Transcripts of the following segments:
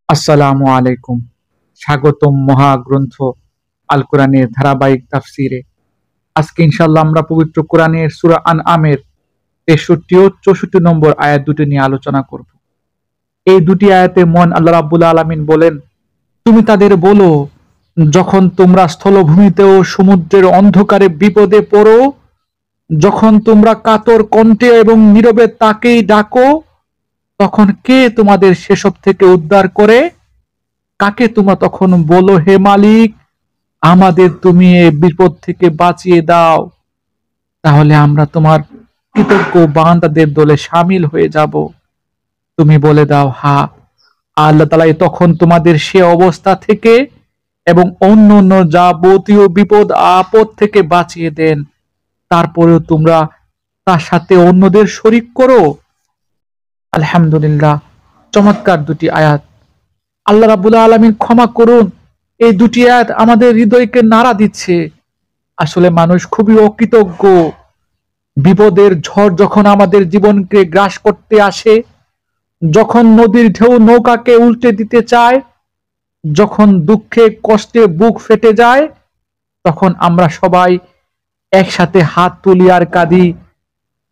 আসসালামু আলাইকুম। স্বাগতম মহাগ্রন্থ আল কোরআনের ধারাবাহিক তাফসিরে। আজকে ইনশাআল্লাহ আমরা পবিত্র কোরআনের সূরা আনআমের 63 ও 64 নম্বর আয়াত দুটি নিয়ে আলোচনা করব। এই দুটি আয়াতে মহান আল্লাহ রাব্বুল আলামিন বলেন, তুমি তাদের বলো, যখন তোমরা স্থলভূমিতে ও সমুদ্রের অন্ধকারে বিপদে পড়ো, যখন তোমরা কাতর কণ্ঠে এবং নীরবে তাকেই ডাকো, তখন কে তোমাদের সেসব থেকে উদ্ধার করে? কাকে তোমরা তখন বলো, হে মালিক, আমাদের তুমি এ বিপদ থেকে বাঁচিয়ে দাও, তাহলে আমরা তোমার কৃতজ্ঞ বান্দাদের দলে শামিল হয়ে যাব। তুমি বলে দাও, হা, আল্লাহ তাআলা তখন তোমাদের সে অবস্থা থেকে এবং অন্য অন্য যাবতীয় বিপদ আপদ থেকে বাঁচিয়ে দেন। তারপরেও তোমরা তার সাথে অন্যদের শরীক করো। আলহামদুলিল্লাহ, চমৎকার দুটি আয়াত। আল্লাহ রাব্বুল আলামিন ক্ষমা করুন, এই দুটি আয়াত আমাদের হৃদয়কে নাড়া দিচ্ছে। আসলে মানুষ খুবই অকৃতজ্ঞ। বিপদের ঝড় যখন আমাদের জীবনকে গ্রাস করতে আসে, যখন নদীর ঢেউ নৌকাকে উল্টে দিতে চায়, যখন দুঃখে কষ্টে বুক ফেটে যায়, তখন আমরা সবাই একসাথে হাত তুলি আর কাঁদি,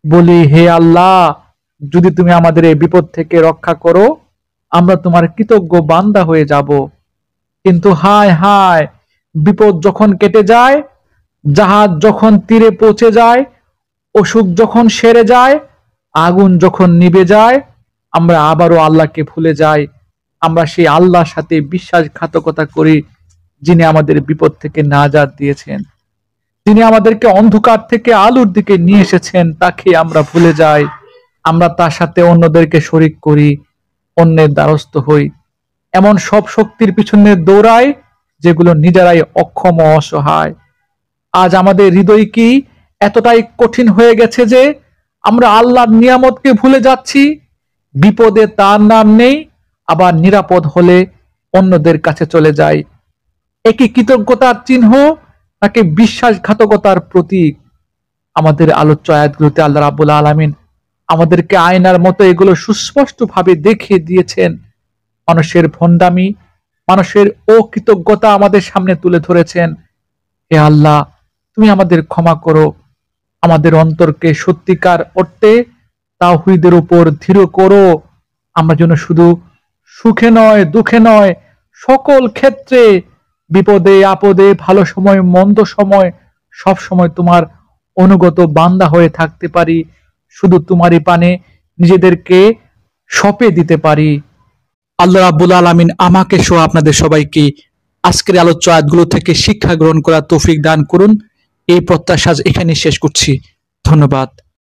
বলি, হে আল্লাহ, যদি তুমি আমাদের এই বিপদ থেকে রক্ষা করো, আমরা তোমার কৃতজ্ঞ বান্দা হয়ে যাব। কিন্তু হায় হায়, বিপদ যখন কেটে যায়, জাহাজ যখন তীরে পৌঁছে যায়, অসুখ যখন সেরে যায়, আগুন যখন নিভে যায়, আমরা আবারও আল্লাহকে ভুলে যাই। আমরা সেই আল্লাহর সাথে বিশ্বাসঘাতকতা করি, যিনি আমাদের বিপদ থেকে নাজাত দিয়েছেন, তিনি আমাদেরকে অন্ধকার থেকে আলোর দিকে নিয়ে এসেছেন, তাকে আমরা ভুলে যাই। আমরা তার সাথে অন্যদেরকে শরিক করি, অন্যের দ্বারস্থ হই, এমন সব শক্তির পিছনে দৌড়াই যেগুলো নিজেরাই অক্ষম ও অসহায়। আজ আমাদের হৃদয় কি এতটাই কঠিন হয়ে গেছে যে আমরা আল্লাহর নিয়ামতকে ভুলে যাচ্ছি? বিপদে তার নাম নেই, আবার নিরাপদ হলে অন্যদের কাছে চলে যাই। একই কৃতজ্ঞতার চিহ্ন নাকি বিশ্বাসঘাতকতার প্রতীক? আমাদের আলোচ্য আয়াতগুলোতে আল্লাহ রাব্বুল আলামিন আমাদেরকে আয়নার মতো এগুলো সুস্পষ্টভাবে দেখিয়ে দিয়েছেন। মানুষের ভণ্ডামি, মানুষের অকৃতজ্ঞতা আমাদের সামনে তুলে ধরেছেন। হে আল্লাহ, তুমি আমাদের ক্ষমা করো, আমাদের অন্তরকে সত্যিকার অর্থে তাওহীদের উপর দৃঢ় করো। আমরা যেন শুধু সুখে নয়, দুঃখে নয়, সকল ক্ষেত্রে, বিপদে আপদে, ভালো সময় মন্দ সময়, সব সময় তোমার অনুগত বান্দা হয়ে থাকতে পারি, শুধু তোমারই পানে নিজেদেরকে সঁপে দিতে পারি। আল্লাহ রাব্বুল আলামিন আমাকে সহ আপনাদের সবাইকে আজকের আলোচ্য আয়াতগুলো থেকে শিক্ষা গ্রহণ করার তৌফিক দান করুন। এই প্রত্যাশা এখানে শেষ করছি। ধন্যবাদ।